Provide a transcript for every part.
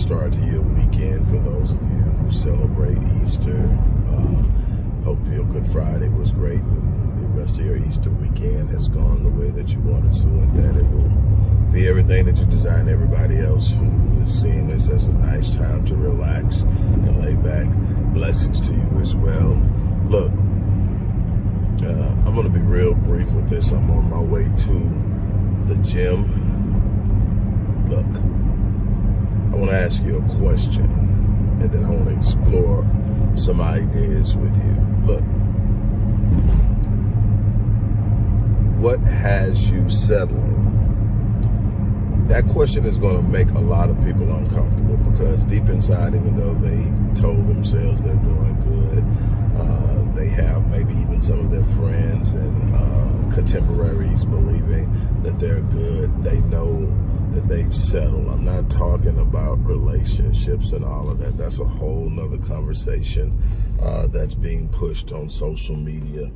start to your weekend for those of you who celebrate Easter. Hope your Good Friday was great and the rest of your Easter weekend has gone the way that you wanted to, and that it will be everything that you desire, and everybody else who is seeing this as a nice time to relax and lay back. Blessings to you as well. Look, I'm going to be real brief with this. I'm on my way to the gym. Look, I want to ask you a question, and then I want to explore some ideas with you. Look, what has you settling? That question is going to make a lot of people uncomfortable, because deep inside, even though they told themselves they're doing good, they have maybe even some of their friends and contemporaries believing that they're good, they know that they've settled. I'm not talking about relationships and all of that. That's a whole nother conversation that's being pushed on social media,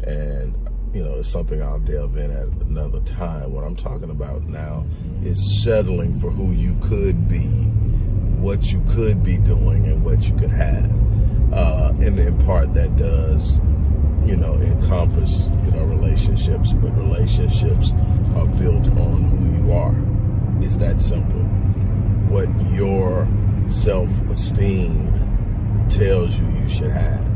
and it's something I'll delve in at another time. What I'm talking about now is settling for who you could be, what you could be doing, and what you could have. And in part that does, encompass, relationships, but relationships are built on who you are. It's that simple. What your self-esteem tells you should have.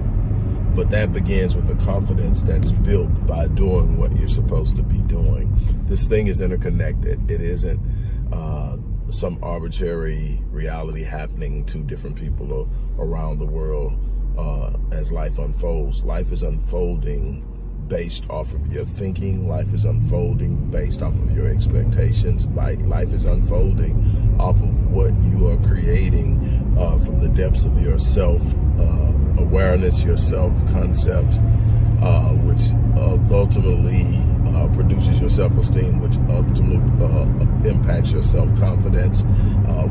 But that begins with the confidence that's built by doing what you're supposed to be doing. This thing is interconnected. It isn't some arbitrary reality happening to different people around the world as life unfolds. Life is unfolding based off of your thinking. Life is unfolding based off of your expectations. Life is unfolding off of what you are creating from the depths of your self-awareness, your self-concept, which ultimately produces your self-esteem, which ultimately impacts your self-confidence,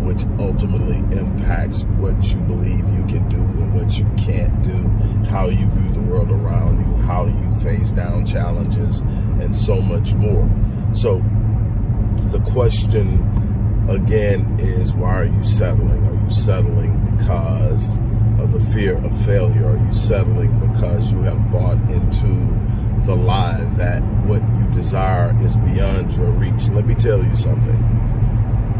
which ultimately impacts what you believe you can do and what you can't do, how you view the world around you, how you face down challenges, and so much more. So the question again is, why are you settling? Are you settling because of the fear of failure? Are you settling because you have bought into the lie that what you desire is beyond your reach? Let me tell you something,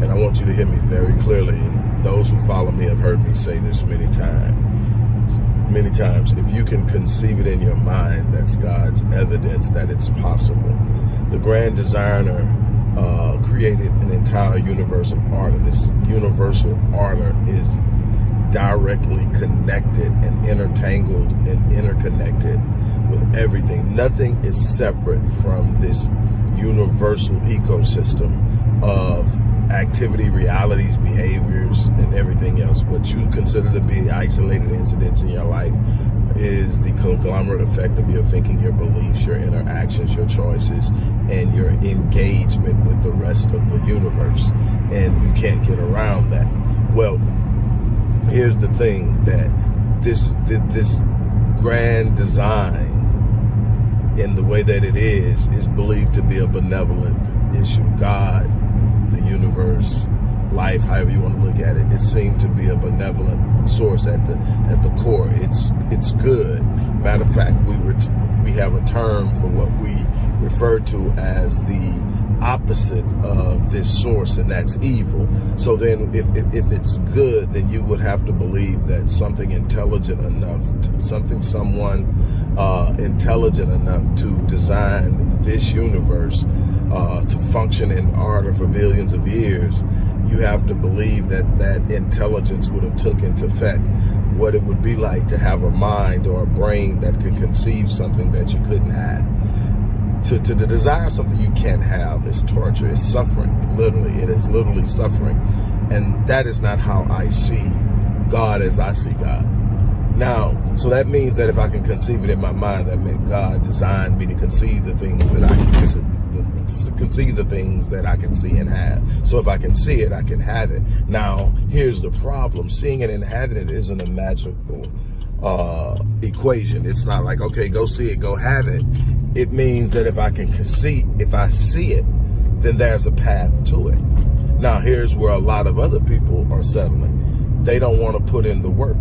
and I want you to hear me very clearly. And those who follow me have heard me say this many times. If you can conceive it in your mind, that's God's evidence that it's possible. The grand designer created an entire universe of order. This universal order is directly connected and intertangled and interconnected with everything. Nothing is separate from this universal ecosystem of activity, realities, behaviors, and everything else. What you consider to be isolated incidents in your life is the conglomerate effect of your thinking, your beliefs, your interactions, your choices, and your engagement with the rest of the universe. And you can't get around that. Well, here's the thing, that this grand design in the way that it is believed to be a benevolent issue. God, the universe, life, however you want to look at it, it seemed to be a benevolent source at the core. It's good. Matter of fact, we have a term for what we refer to as the opposite of this source, and that's evil. So then if it's good, then you would have to believe that someone intelligent enough to design this universe to function in order for billions of years, you have to believe that intelligence would have took into effect what it would be like to have a mind or a brain that could conceive something that you couldn't have. To desire something you can't have is torture, it's suffering, literally. It is literally suffering. And that is not how I see God as I see God. Now, so that means that if I can conceive it in my mind, that meant God designed me to conceive the things that I can see, and have. So if I can see it, I can have it. Now, here's the problem. Seeing it and having it isn't a magical equation. It's not like, okay, go see it, go have it. It means that if I see it, then there's a path to it. Now, here's where a lot of other people are settling. They don't want to put in the work.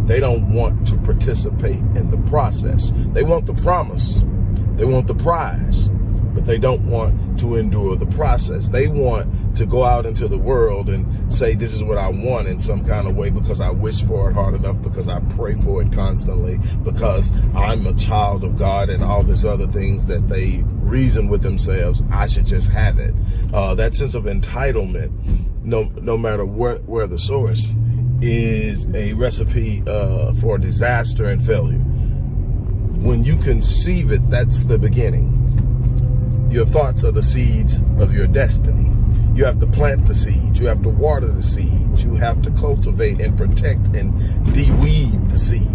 They don't want to participate in the process. They want the promise. They want the prize, but they don't want to endure the process. They want to go out into the world and say, this is what I want in some kind of way because I wish for it hard enough, because I pray for it constantly, because I'm a child of God, and all these other things that they reason with themselves. I should just have it. That sense of entitlement, no matter where the source, is a recipe for disaster and failure. When you conceive it, that's the beginning. Your thoughts are the seeds of your destiny. You have to plant the seeds. You have to water the seeds. You have to cultivate and protect and de-weed the seed.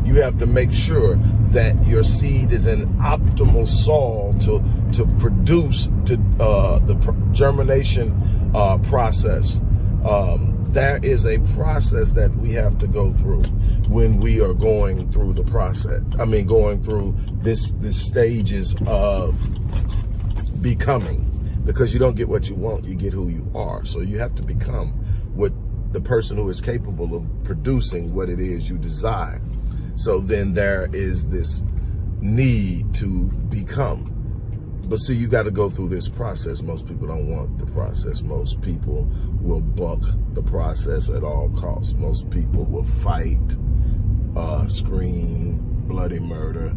You have to make sure that your seed is in optimal soil to produce the germination process. There is a process that we have to go through when we are going through the process. Going through this stages of becoming, because you don't get what you want, you get who you are. So you have to become what the person who is capable of producing what it is you desire. So then there is this need to become. But see, you got to go through this process. Most people don't want the process. Most people will buck the process at all costs. Most people will fight, scream, bloody murder,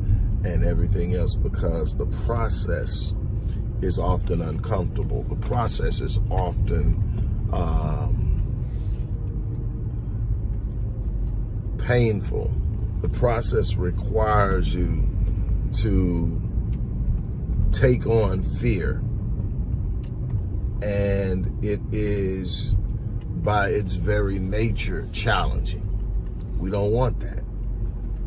and everything else, because the process is often uncomfortable. The process is often painful. The process requires you to take on fear, and it is by its very nature challenging. We don't want that.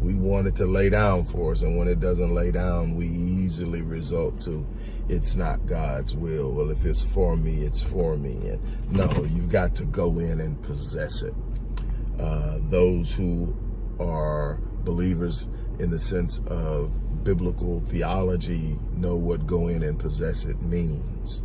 We want it to lay down for us, and when it doesn't lay down, we easily result to, it's not God's will. Well, if it's for me, it's for me. And no, you've got to go in and possess it. Those who are believers in the sense of biblical theology know what go in and possess it means.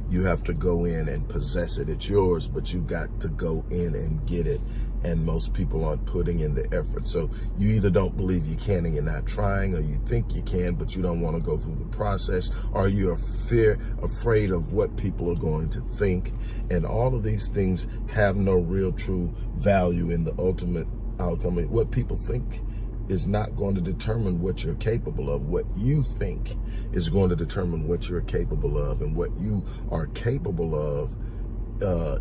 You have to go in and possess it. It's yours, but you've got to go in and get it. And most people aren't putting in the effort. So you either don't believe you can and you're not trying, or you think you can, but you don't want to go through the process, or you're afraid of what people are going to think. And all of these things have no real true value in the ultimate outcome. What people think is not going to determine what you're capable of. What you think is going to determine what you're capable of, and what you are capable of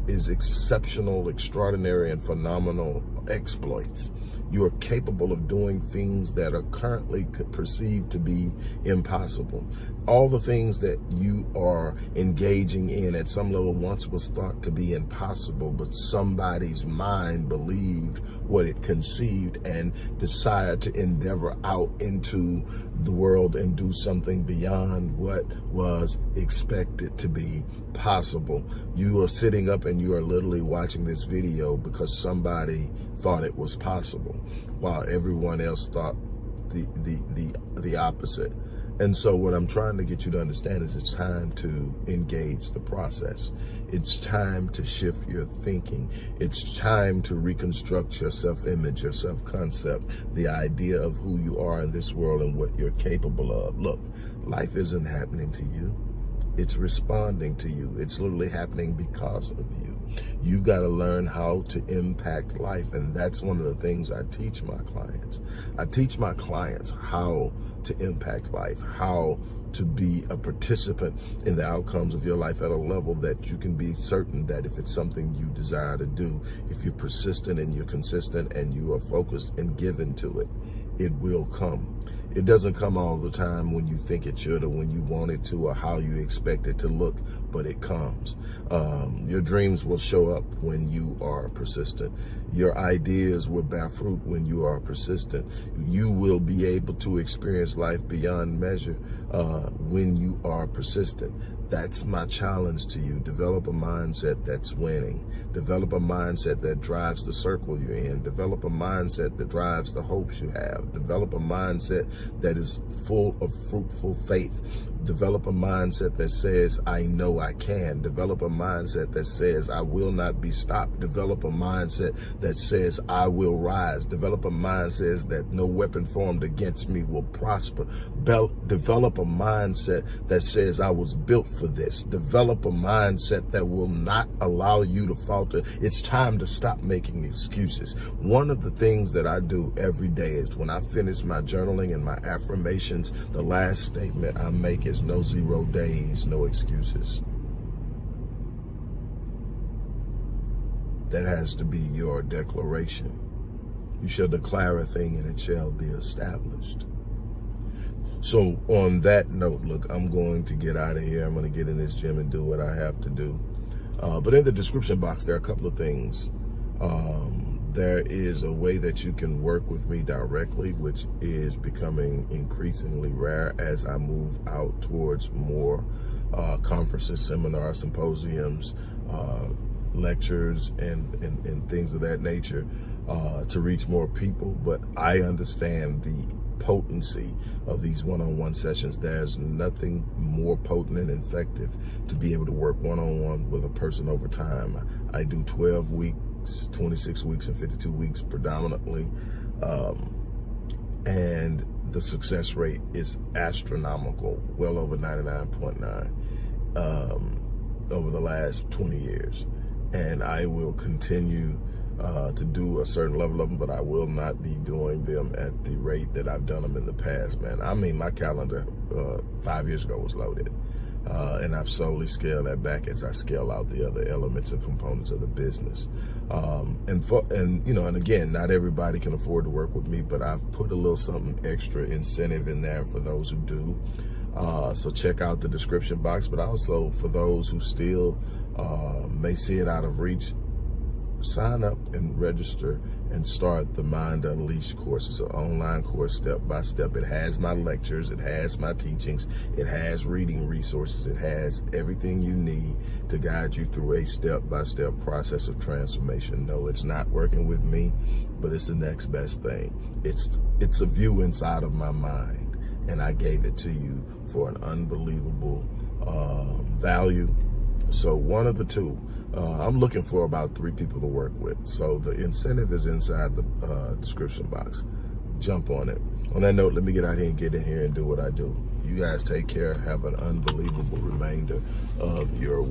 is exceptional, extraordinary, and phenomenal exploits. You are capable of doing things that are currently perceived to be impossible. All the things that you are engaging in at some level once was thought to be impossible, but somebody's mind believed what it conceived and decided to endeavor out into the world and do something beyond what was expected to be possible. You are sitting up and you are literally watching this video because somebody thought it was possible, while everyone else thought the opposite. And so what I'm trying to get you to understand is it's time to engage the process. It's time to shift your thinking. It's time to reconstruct your self-image, your self-concept, the idea of who you are in this world and what you're capable of. Look, life isn't happening to you. It's responding to you. It's literally happening because of you. You've got to learn how to impact life. And that's one of the things I teach my clients. I teach my clients how to impact life, how to be a participant in the outcomes of your life at a level that you can be certain that if it's something you desire to do, if you're persistent and you're consistent and you are focused and given to it, it will come. It doesn't come all the time when you think it should, or when you want it to, or how you expect it to look, but it comes. Your dreams will show up when you are persistent. Your ideas will bear fruit when you are persistent. You will be able to experience life beyond measure when you are persistent. That's my challenge to you. Develop a mindset that's winning. Develop a mindset that drives the circle you're in. Develop a mindset that drives the hopes you have. Develop a mindset that is full of fruitful faith. Develop a mindset that says, I know I can. Develop a mindset that says, I will not be stopped. Develop a mindset that says, I will rise. Develop a mindset that no weapon formed against me will prosper. Develop a mindset that says, I was built for this. Develop a mindset that will not allow you to falter. It's time to stop making excuses. One of the things that I do every day is when I finish my journaling and my affirmations, the last statement I make is no 0 days, no excuses. That has to be your declaration. You shall declare a thing and it shall be established. So on that note, look, I'm going to get out of here. I'm going to get in this gym and do what I have to do. But in the description box, there are a couple of things. There is a way that you can work with me directly, which is becoming increasingly rare as I move out towards more conferences, seminars, symposiums, lectures, and things of that nature to reach more people. But I understand the potency of these one-on-one sessions. There's nothing more potent and effective to be able to work one-on-one with a person over time. I do 12 weeks, 26 weeks, and 52 weeks predominantly. And the success rate is astronomical, well over 99.9 over the last 20 years. And I will continue to do a certain level of them, but I will not be doing them at the rate that I've done them in the past, man. I mean, my calendar 5 years ago was loaded, and I've slowly scaled that back as I scale out the other elements and components of the business. And you know, and again, not everybody can afford to work with me, but I've put a little something extra incentive in there for those who do. So check out the description box, but also for those who still may see it out of reach, sign up and register and start the Mind Unleashed course. It's an online course, step by step. It has my lectures, it has my teachings, it has reading resources, it has everything you need to guide you through a step-by-step process of transformation. No, it's not working with me, but it's the next best thing. It's a view inside of my mind, and I gave it to you for an unbelievable value. So one of the two. I'm looking for about 3 people to work with. So the incentive is inside the description box. Jump on it. On that note, let me get out here and get in here and do what I do. You guys take care. Have an unbelievable remainder of your week.